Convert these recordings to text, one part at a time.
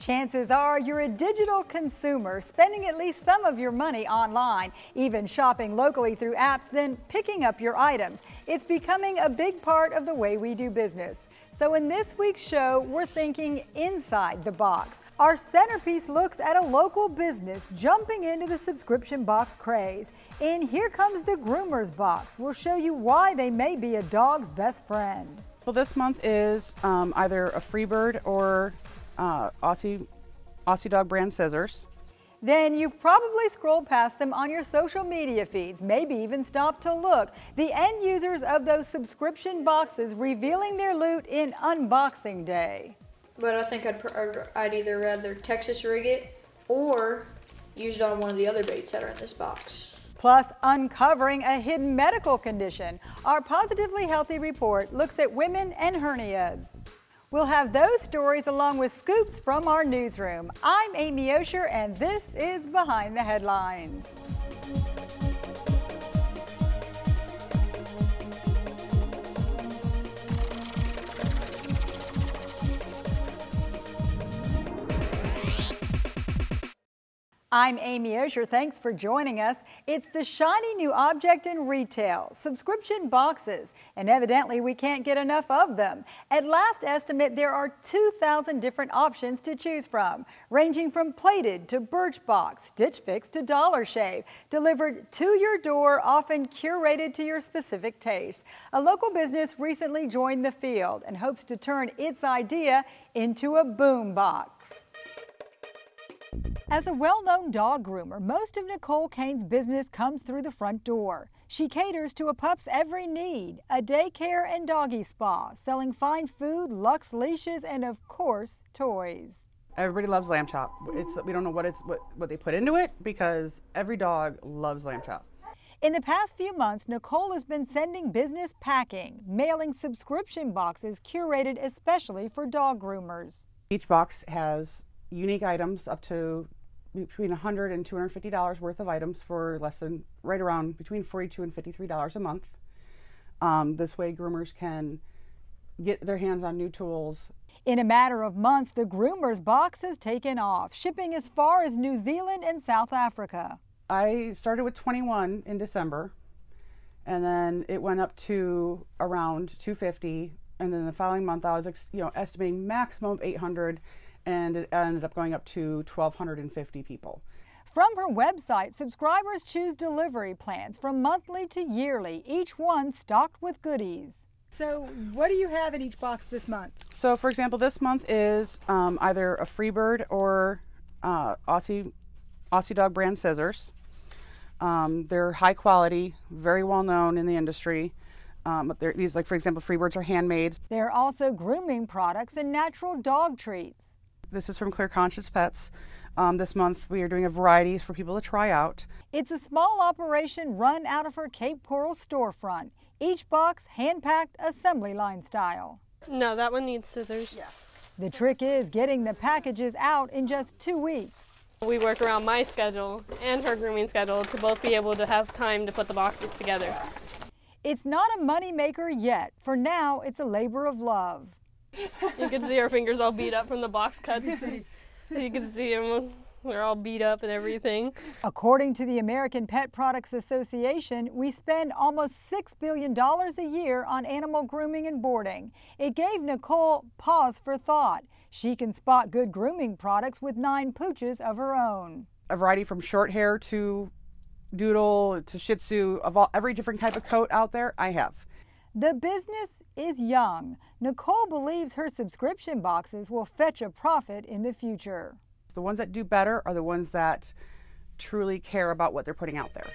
Chances are you're a digital consumer, spending at least some of your money online, even shopping locally through apps, then picking up your items. It's becoming a big part of the way we do business. So in this week's show, we're thinking inside the box. Our centerpiece looks at a local business jumping into the subscription box craze. And here comes the Groomers box. We'll show you why they may be a dog's best friend. Well, this month is either a Freebird or Aussie dog brand scissors. Then you probably scrolled past them on your social media feeds, maybe even stopped to look. The end users of those subscription boxes revealing their loot in unboxing day. But I think I'd either rather Texas rig it or use it on one of the other baits that are in this box. Plus, uncovering a hidden medical condition. Our Positively Healthy report looks at women and hernias. We'll have those stories along with scoops from our newsroom. I'm Amy Osher, and this is Behind the Headlines. I'm Amy Osher. Thanks for joining us. It's the shiny new object in retail, subscription boxes, and evidently we can't get enough of them. At last estimate, there are 2,000 different options to choose from, ranging from plated to Birchbox, Stitch Fix to Dollar Shave, delivered to your door, often curated to your specific taste. A local business recently joined the field and hopes to turn its idea into a boom box. As a well-known dog groomer, most of Nicole Kane's business comes through the front door. She caters to a pup's every need, a daycare and doggy spa, selling fine food, luxe leashes, and of course, toys. Everybody loves lamb chop. We don't know what they put into it because every dog loves lamb chop. In the past few months, Nicole has been sending business packing, mailing subscription boxes curated especially for dog groomers. Each box has unique items up to between $100 and $250 worth of items for less than, right around between $42 and $53 a month. This way groomers can get their hands on new tools. In a matter of months, the Groomers box has taken off, shipping as far as New Zealand and South Africa. I started with 21 in December, and then it went up to around 250, and then the following month I was estimating maximum of 800, and it ended up going up to 1,250 people. From her website, subscribers choose delivery plans from monthly to yearly, each one stocked with goodies. So what do you have in each box this month? So for example, this month is either a Freebird or Aussie dog brand scissors. They're high quality, very well known in the industry. These, like for example, Freebirds are handmade. There are also grooming products and natural dog treats. This is from Clear Conscious Pets. This month we are doing a variety for people to try out. It's a small operation run out of her Cape Coral storefront. Each box hand-packed assembly line style. No, that one needs scissors. Yeah. The trick is getting the packages out in just 2 weeks. We work around my schedule and her grooming schedule to both be able to have time to put the boxes together. It's not a money maker yet. For now, it's a labor of love. You can see our fingers all beat up from the box cuts. You can see them, they're all beat up and everything. According to the American Pet Products Association, we spend almost $6 billion a year on animal grooming and boarding. It gave Nicole pause for thought. She can spot good grooming products with 9 pooches of her own. A variety from short hair to doodle to Shih Tzu, every different type of coat out there, I have. The business is young. Nicole believes her subscription boxes will fetch a profit in the future. The ones that do better are the ones that truly care about what they're putting out there.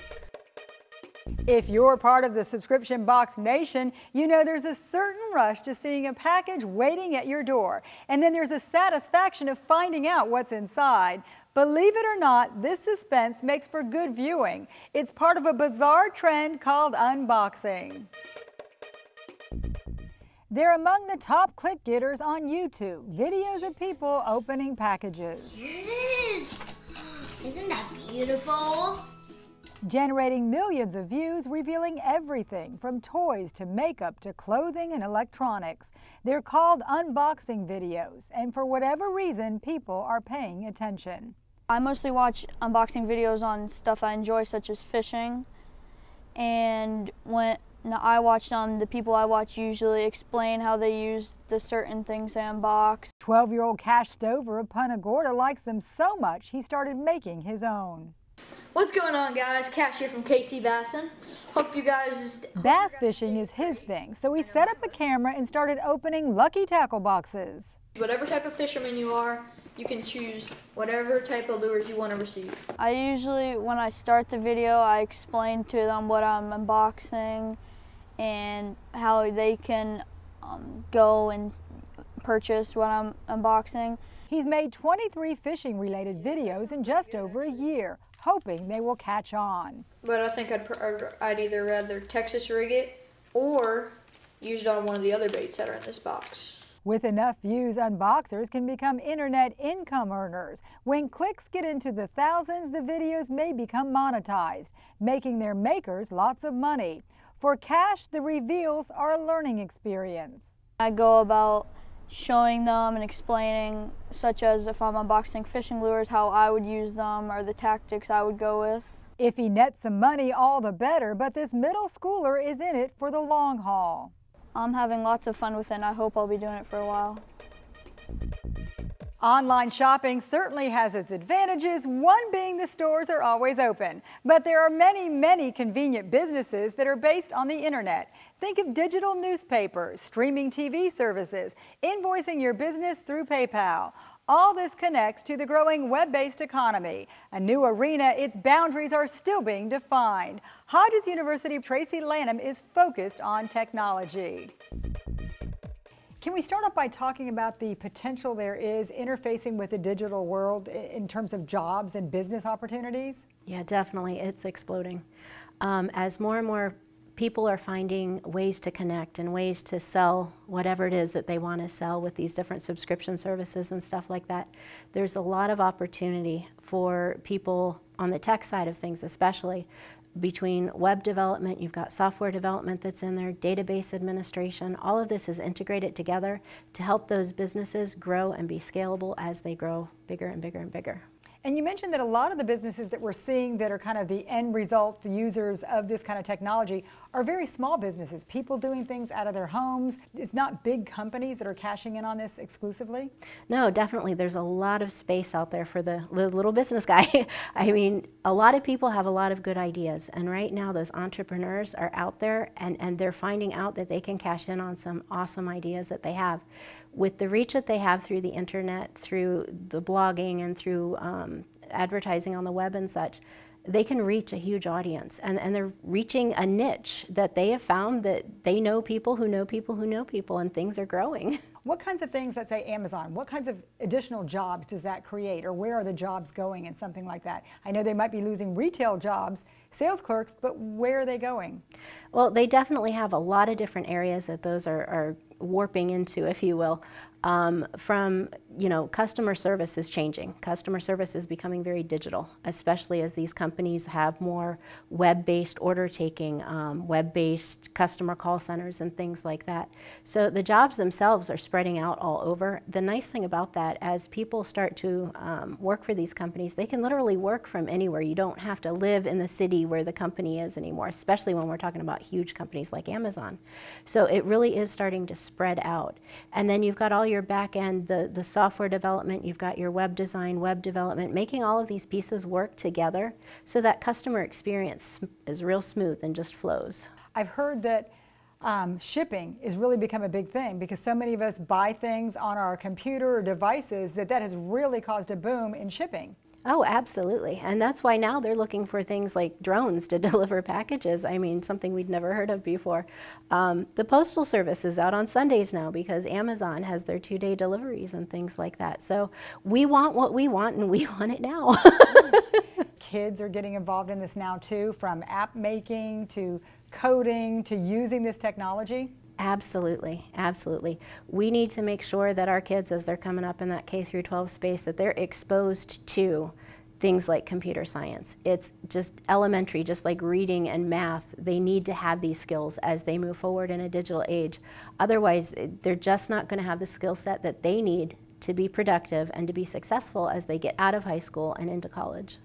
If you're part of the subscription box nation, you know there's a certain rush to seeing a package waiting at your door. And then there's a satisfaction of finding out what's inside. Believe it or not, this suspense makes for good viewing. It's part of a bizarre trend called unboxing. They're among the top click getters on YouTube, videos of people opening packages. Here it is! Isn't that beautiful? Generating millions of views, revealing everything from toys to makeup to clothing and electronics. They're called unboxing videos, and for whatever reason, people are paying attention. I mostly watch unboxing videos on stuff I enjoy, such as fishing, and when I watch them, the people I watch usually explain how they use the certain things they unbox. 12-year-old Cash Stover of Punta Gorda likes them so much he started making his own. What's going on, guys? Cash here from KC Bassin. Hope you guys... Bass fishing is his thing, so he set up a camera and started opening lucky tackle boxes. Whatever type of fisherman you are, you can choose whatever type of lures you want to receive. I usually, when I start the video, I explain to them what I'm unboxing and how they can go and purchase what I'm unboxing. He's made 23 fishing-related videos in just over a year, hoping they will catch on. But I think I'd either rather Texas rig it or use it on one of the other baits that are in this box. With enough views, unboxers can become internet income earners. When clicks get into the thousands, the videos may become monetized, making their makers lots of money. For Cash, the reveals are a learning experience. I go about showing them and explaining, such as if I'm unboxing fishing lures, how I would use them or the tactics I would go with. If he nets some money, all the better, but this middle schooler is in it for the long haul. I'm having lots of fun with it, and I hope I'll be doing it for a while. Online shopping certainly has its advantages, one being the stores are always open. But there are many convenient businesses that are based on the internet. Think of digital newspapers, streaming TV services, invoicing your business through PayPal. All this connects to the growing web-based economy. A new arena, its boundaries are still being defined. Hodges University Tracy Lanham is focused on technology. Can we start off by talking about the potential there is interfacing with the digital world in terms of jobs and business opportunities? Yeah, definitely. It's exploding. As more and more people are finding ways to connect and ways to sell whatever it is that they want to sell with these different subscription services and stuff like that, there's a lot of opportunity for people on the tech side of things, especially between web development, you've got software development that's in there, database administration. All of this is integrated together to help those businesses grow and be scalable as they grow bigger and bigger and bigger. And you mentioned that a lot of the businesses that we're seeing that are kind of the end result, the users of this kind of technology, are very small businesses, people doing things out of their homes. It's not big companies that are cashing in on this exclusively? No, definitely. There's a lot of space out there for the little business guy. I mean, a lot of people have a lot of good ideas, and right now those entrepreneurs are out there and they're finding out that they can cash in on some awesome ideas that they have. With the reach that they have through the internet, through the blogging and through advertising on the web and such, they can reach a huge audience, and they're reaching a niche that they have found that they know people who know people who know people, and things are growing. What kinds of things, let's say Amazon, what kinds of additional jobs does that create, or where are the jobs going in something like that? I know they might be losing retail jobs, sales clerks, but where are they going? Well, they definitely have a lot of different areas that those are warping into, if you will. From, customer service is changing. Customer service is becoming very digital, especially as these companies have more web-based order taking, web-based customer call centers and things like that. So the jobs themselves are spreading out all over. The nice thing about that, as people start to work for these companies, they can literally work from anywhere. You don't have to live in the city where the company is anymore, especially when we're talking about huge companies like Amazon. So it really is starting to spread out. And then you've got all your back end, the software development, you've got your web design, web development, making all of these pieces work together so that customer experience is real smooth and just flows. I've heard that shipping has really become a big thing because so many of us buy things on our computer or devices that has really caused a boom in shipping. Oh, absolutely. And that's why now they're looking for things like drones to deliver packages. I mean, something we'd never heard of before. The Postal Service is out on Sundays now because Amazon has their 2-day deliveries and things like that. So we want what we want, and we want it now. Kids are getting involved in this now too, from app making to coding to using this technology. Absolutely, absolutely. We need to make sure that our kids, as they're coming up in that K through 12 space, that they're exposed to things like computer science. It's just elementary, just like reading and math. They need to have these skills as they move forward in a digital age. Otherwise, they're just not going to have the skill set that they need to be productive and to be successful as they get out of high school and into college.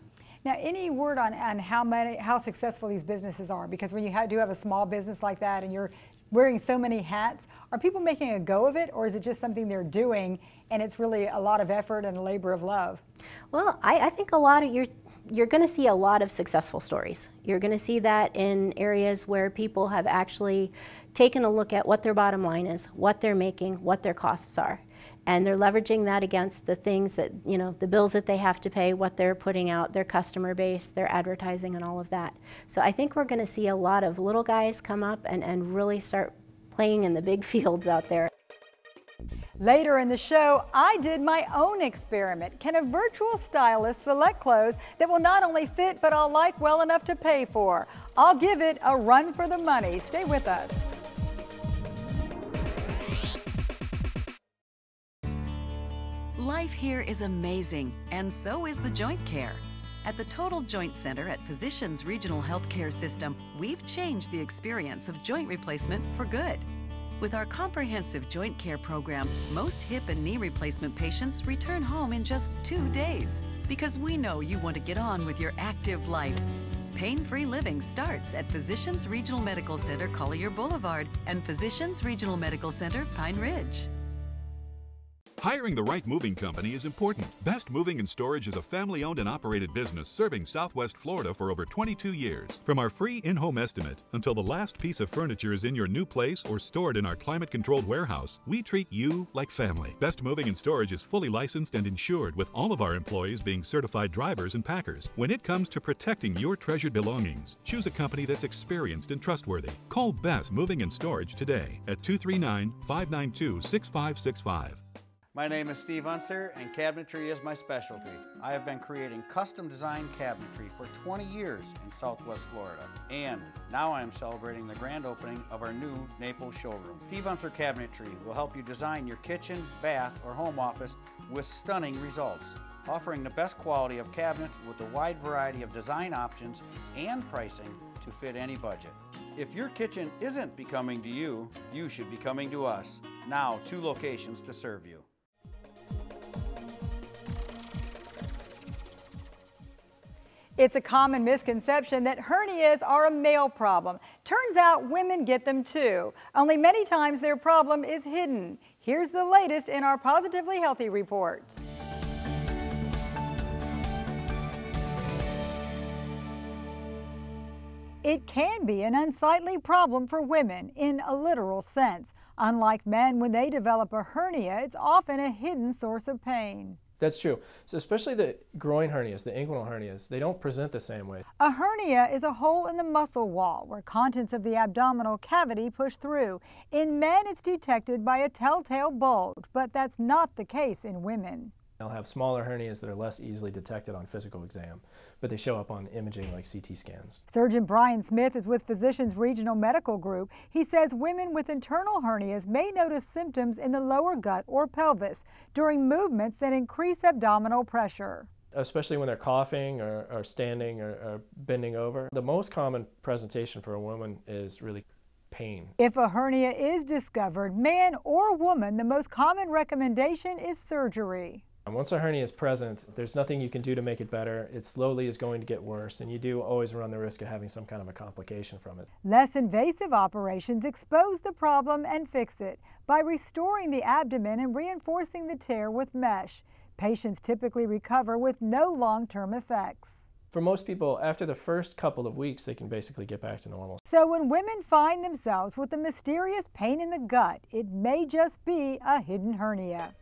Now, any word on how successful these businesses are? Because when you do have a small business like that and you're wearing so many hats, are people making a go of it, or is it just something they're doing and it's really a lot of effort and a labor of love? Well, I think a lot of you're going to see a lot of successful stories. You're going to see that in areas where people have actually taken a look at what their bottom line is, what they're making, what their costs are. And they're leveraging that against the things that, you know, the bills that they have to pay, what they're putting out, their customer base, their advertising and all of that. So I think we're going to see a lot of little guys come up and really start playing in the big fields out there. Later in the show, I did my own experiment. Can a virtual stylist select clothes that will not only fit but I'll like well enough to pay for? I'll give it a run for the money. Stay with us. Life here is amazing, and so is the joint care. At the Total Joint Center at Physicians Regional Healthcare System, we've changed the experience of joint replacement for good. With our comprehensive joint care program, most hip and knee replacement patients return home in just 2 days, because we know you want to get on with your active life. Pain-free living starts at Physicians Regional Medical Center, Collier Boulevard, and Physicians Regional Medical Center, Pine Ridge. Hiring the right moving company is important. Best Moving and Storage is a family-owned and operated business serving Southwest Florida for over 22 years. From our free in-home estimate until the last piece of furniture is in your new place or stored in our climate-controlled warehouse, we treat you like family. Best Moving and Storage is fully licensed and insured, with all of our employees being certified drivers and packers. When it comes to protecting your treasured belongings, choose a company that's experienced and trustworthy. Call Best Moving and Storage today at 239-592-6565. My name is Steve Unser, and cabinetry is my specialty. I have been creating custom designed cabinetry for 20 years in Southwest Florida, and now I am celebrating the grand opening of our new Naples showroom. Steve Unser Cabinetry will help you design your kitchen, bath, or home office with stunning results, offering the best quality of cabinets with a wide variety of design options and pricing to fit any budget. If your kitchen isn't becoming to you, you should be coming to us. Now 2 locations to serve you. It's a common misconception that hernias are a male problem. Turns out women get them too, only many times their problem is hidden. Here's the latest in our Positively Healthy report. It can be an unsightly problem for women in a literal sense. Unlike men, when they develop a hernia, it's often a hidden source of pain. That's true. So especially the groin hernias, the inguinal hernias, they don't present the same way. A hernia is a hole in the muscle wall where contents of the abdominal cavity push through. In men, it's detected by a telltale bulge, but that's not the case in women. They'll have smaller hernias that are less easily detected on physical exam, but they show up on imaging like CT scans. Surgeon Brian Smith is with Physicians Regional Medical Group. He says women with internal hernias may notice symptoms in the lower gut or pelvis during movements that increase abdominal pressure. Especially when they're coughing or standing or bending over. The most common presentation for a woman is really pain. If a hernia is discovered, man or woman, the most common recommendation is surgery. And once a hernia is present, there's nothing you can do to make it better. It slowly is going to get worse, and you do always run the risk of having some kind of a complication from it. Less invasive operations expose the problem and fix it by restoring the abdomen and reinforcing the tear with mesh. Patients typically recover with no long-term effects. For most people, after the first couple of weeks, they can basically get back to normal. So when women find themselves with a mysterious pain in the gut, it may just be a hidden hernia.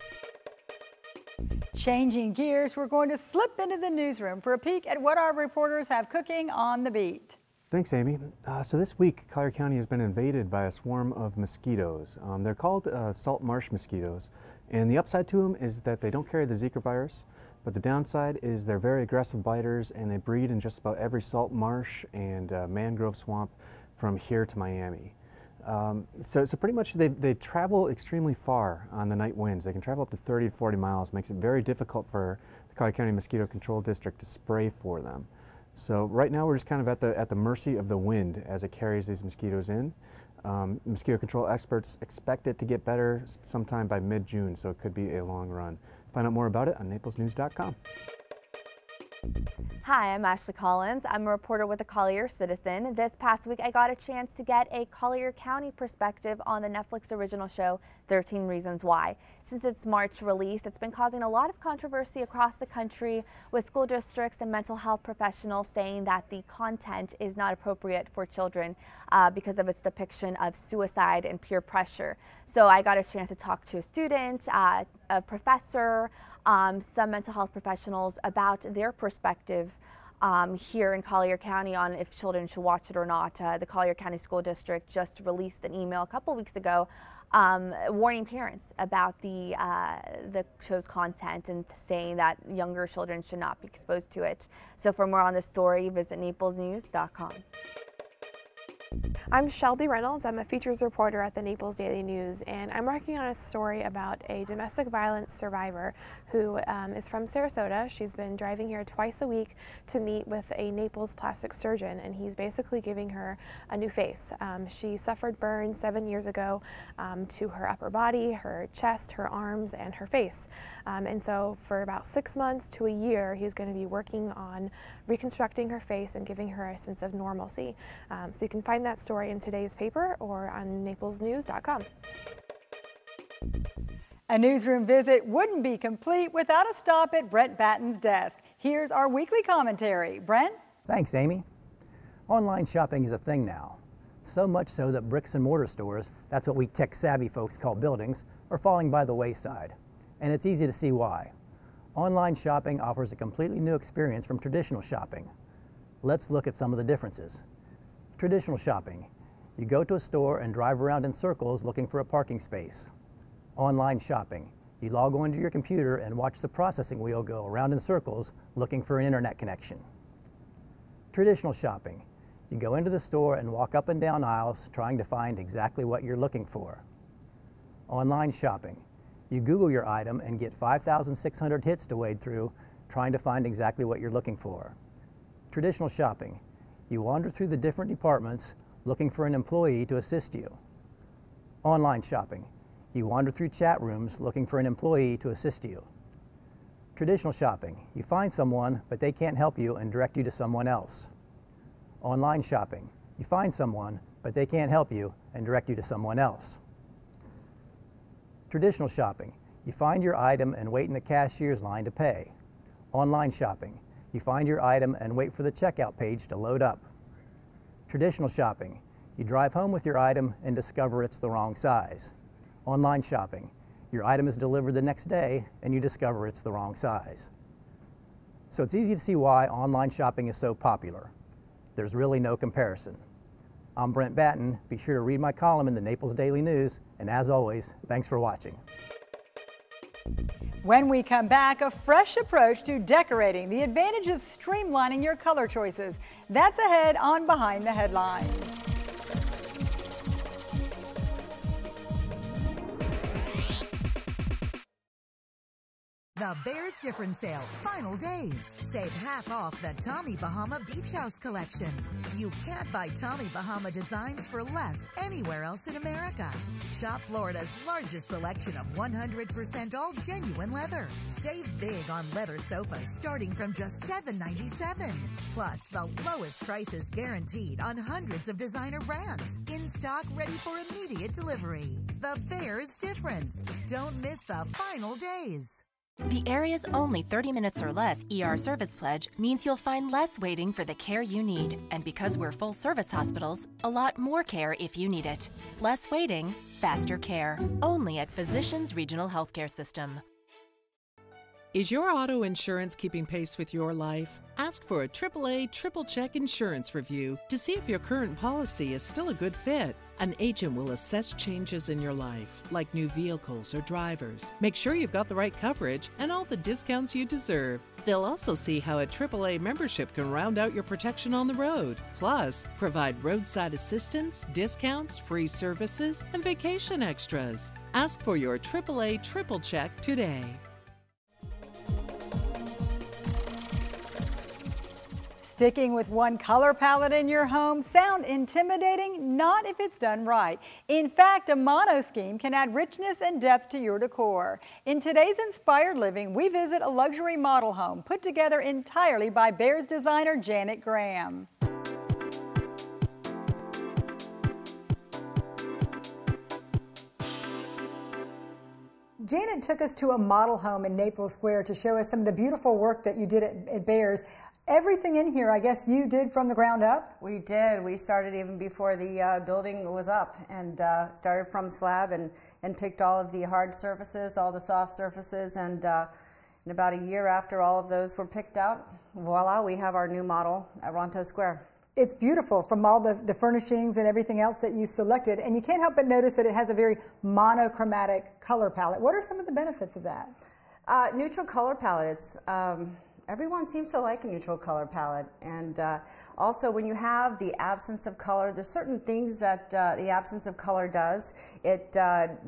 Changing gears, we're going to slip into the newsroom for a peek at what our reporters have cooking on the beat. Thanks, Amy. So this week, Collier County has been invaded by a swarm of mosquitoes. They're called salt marsh mosquitoes, and the upside to them is that they don't carry the Zika virus, but the downside is they're very aggressive biters, and they breed in just about every salt marsh and mangrove swamp from here to Miami. So pretty much they travel extremely far on the night winds. They can travel up to 30 to 40 miles, makes it very difficult for the Collier County Mosquito Control District to spray for them. So right now we're just kind of at the mercy of the wind as it carries these mosquitoes in. Mosquito control experts expect it to get better sometime by mid-June, so it could be a long run. Find out more about it on naplesnews.com. Hi, I'm Ashley Collins. I'm a reporter with the Collier Citizen. This past week I got a chance to get a Collier County perspective on the Netflix original show 13 Reasons Why. Since its March release, it's been causing a lot of controversy across the country, with school districts and mental health professionals saying that the content is not appropriate for children because of its depiction of suicide and peer pressure. So I got a chance to talk to a student, a professor, some mental health professionals about their perspective here in Collier County on if children should watch it or not. The Collier County School District just released an email a couple weeks ago warning parents about the show's content and saying that younger children should not be exposed to it. So for more on this story, visit naplesnews.com. I'm Shelby Reynolds. I'm a features reporter at the Naples Daily News, and I'm working on a story about a domestic violence survivor who is from Sarasota. She's been driving here twice a week to meet with a Naples plastic surgeon, and he's basically giving her a new face. She suffered burns 7 years ago to her upper body, her chest, her arms, and her face. And so for about 6 months to a year, he's going to be working on reconstructing her face and giving her a sense of normalcy. So you can find that story in today's paper or on naplesnews.com. A newsroom visit wouldn't be complete without a stop at Brent Batten's desk. Here's our weekly commentary. Brent? Thanks, Amy. Online shopping is a thing now. So much so that bricks and mortar stores, that's what we tech-savvy folks call buildings, are falling by the wayside. And it's easy to see why. Online shopping offers a completely new experience from traditional shopping. Let's look at some of the differences. Traditional shopping. You go to a store and drive around in circles looking for a parking space. Online shopping. You log onto your computer and watch the processing wheel go around in circles looking for an internet connection. Traditional shopping. You go into the store and walk up and down aisles trying to find exactly what you're looking for. Online shopping. You Google your item and get 5,600 hits to wade through trying to find exactly what you're looking for. Traditional shopping. You wander through the different departments looking for an employee to assist you. Online shopping. You wander through chat rooms looking for an employee to assist you. Traditional shopping. You find someone, but they can't help you and direct you to someone else. Online shopping. You find someone, but they can't help you and direct you to someone else. Traditional shopping. You find your item and wait in the cashier's line to pay. Online shopping. You find your item and wait for the checkout page to load up. Traditional shopping. You drive home with your item and discover it's the wrong size. Online shopping. Your item is delivered the next day and you discover it's the wrong size. So it's easy to see why online shopping is so popular. There's really no comparison. I'm Brent Batten. Be sure to read my column in the Naples Daily News, and as always, thanks for watching. When we come back, a fresh approach to decorating, the advantage of streamlining your color choices. That's ahead on Behind the Headlines. The Bears Different Sale, final days. Save half off the Tommy Bahama Beach House collection. You can't buy Tommy Bahama designs for less anywhere else in America. Shop Florida's largest selection of 100% all genuine leather. Save big on leather sofas starting from just $7.97. Plus, the lowest prices guaranteed on hundreds of designer brands. In stock, ready for immediate delivery. The Bears Difference. Don't miss the final days. The area's only 30 minutes or less ER service pledge means you'll find less waiting for the care you need. And because we're full service hospitals, a lot more care if you need it. Less waiting, faster care. Only at Physicians Regional Healthcare System. Is your auto insurance keeping pace with your life? Ask for a AAA Triple Check Insurance Review to see if your current policy is still a good fit. An agent will assess changes in your life, like new vehicles or drivers. Make sure you've got the right coverage and all the discounts you deserve. They'll also see how a AAA membership can round out your protection on the road. Plus, provide roadside assistance, discounts, free services, and vacation extras. Ask for your AAA Triple Check today. Sticking with one color palette in your home sound intimidating? Not if it's done right. In fact, a mono scheme can add richness and depth to your decor. In today's Inspired Living, we visit a luxury model home put together entirely by Bears designer Janet Graham. Janet took us to a model home in Naples Square to show us some of the beautiful work that you did at Bears. Everything in here, I guess you did from the ground up? We did. We started even before the building was up, and started from slab and picked all of the hard surfaces, all the soft surfaces, and in about a year after all of those were picked out, voila, we have our new model at Ronto Square. It's beautiful from all the furnishings and everything else that you selected, and you can't help but notice that it has a very monochromatic color palette. What are some of the benefits of that? Neutral color palettes. Everyone seems to like a neutral color palette, and also when you have the absence of color, there's certain things that the absence of color does. It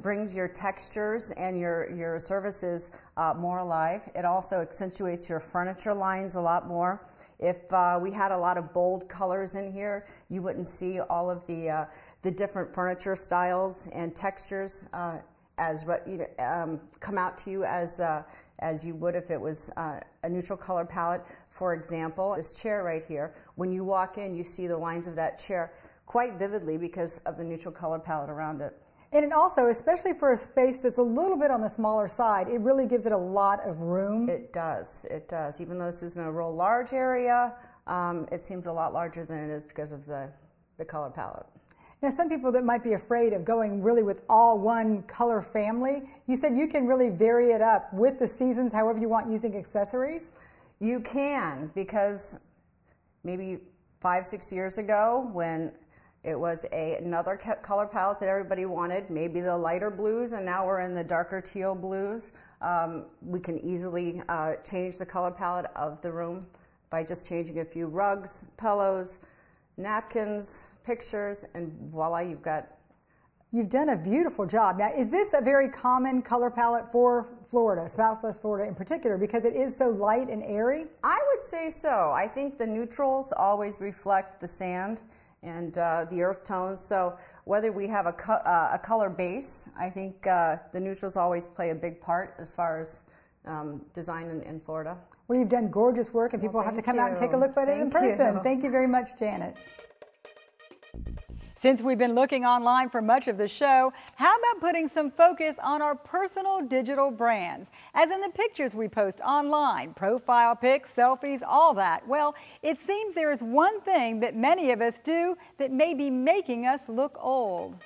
brings your textures and your surfaces more alive. It also accentuates your furniture lines a lot more. If we had a lot of bold colors in here, you wouldn't see all of the different furniture styles and textures come out to you as you would if it was a neutral color palette. For example, this chair right here, when you walk in, you see the lines of that chair quite vividly because of the neutral color palette around it. And it also, especially for a space that's a little bit on the smaller side, it really gives it a lot of room. It does, it does. Even though this isn't a real large area, it seems a lot larger than it is because of the color palette. Now, some people that might be afraid of going really with all one color family, you said you can really vary it up with the seasons however you want using accessories? You can, because maybe 5-6 years ago when it was another color palette that everybody wanted, maybe the lighter blues, and now we're in the darker teal blues. We can easily change the color palette of the room by just changing a few rugs, pillows, napkins, pictures, and voila, You've done a beautiful job. Now, is this a very common color palette for Florida, Southwest Florida in particular, because it is so light and airy? I would say so. I think the neutrals always reflect the sand and the earth tones. So whether we have a color base, I think the neutrals always play a big part as far as design in Florida. Well, you've done gorgeous work, and people have to come out and take a look at it in person. Thank you very much, Janet. Since we've been looking online for much of the show, how about putting some focus on our personal digital brands? As in the pictures we post online, profile pics, selfies, all that. Well, it seems there is one thing that many of us do that may be making us look old.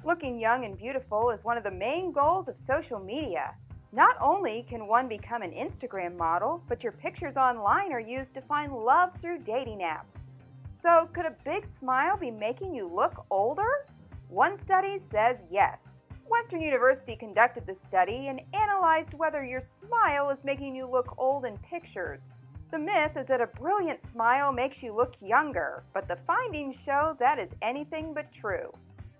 Looking young and beautiful is one of the main goals of social media. Not only can one become an Instagram model, but your pictures online are used to find love through dating apps. So, could a big smile be making you look older? One study says yes. Western University conducted the study and analyzed whether your smile is making you look old in pictures. The myth is that a brilliant smile makes you look younger, but the findings show that is anything but true.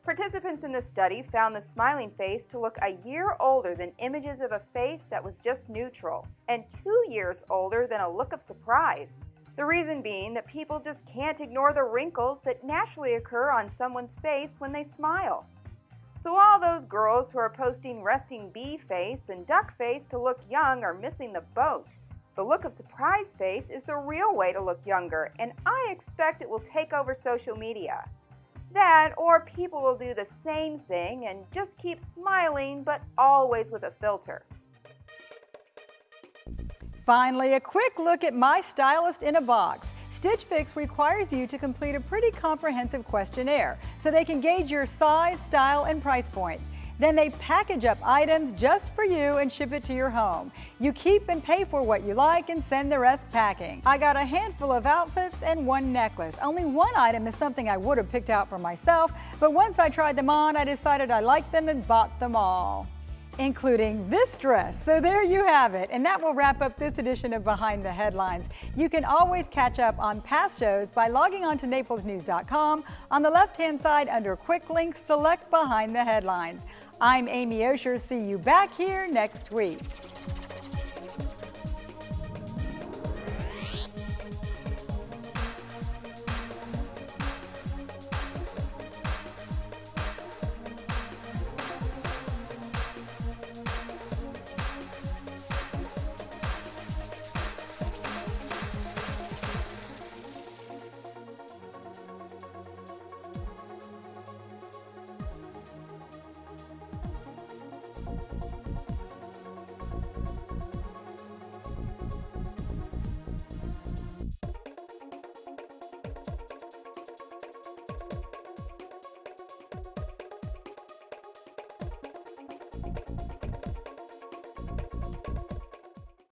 Participants in the study found the smiling face to look a year older than images of a face that was just neutral, and 2 years older than a look of surprise. The reason being that people just can't ignore the wrinkles that naturally occur on someone's face when they smile. So all those girls who are posting resting bee face and duck face to look young are missing the boat. The look of surprise face is the real way to look younger, and I expect it will take over social media. That, or people will do the same thing and just keep smiling, but always with a filter. Finally, a quick look at My Stylist in a Box. Stitch Fix requires you to complete a pretty comprehensive questionnaire so they can gauge your size, style, and price points. Then they package up items just for you and ship it to your home. You keep and pay for what you like and send the rest packing. I got a handful of outfits and one necklace. Only one item is something I would have picked out for myself, but once I tried them on, I decided I liked them and bought them all, including this dress. So there you have it, and that will wrap up this edition of Behind the Headlines. You can always catch up on past shows by logging on to naplesnews.com. On the left-hand side under Quick Links, select Behind the Headlines. I'm Amy Osher. See you back here next week.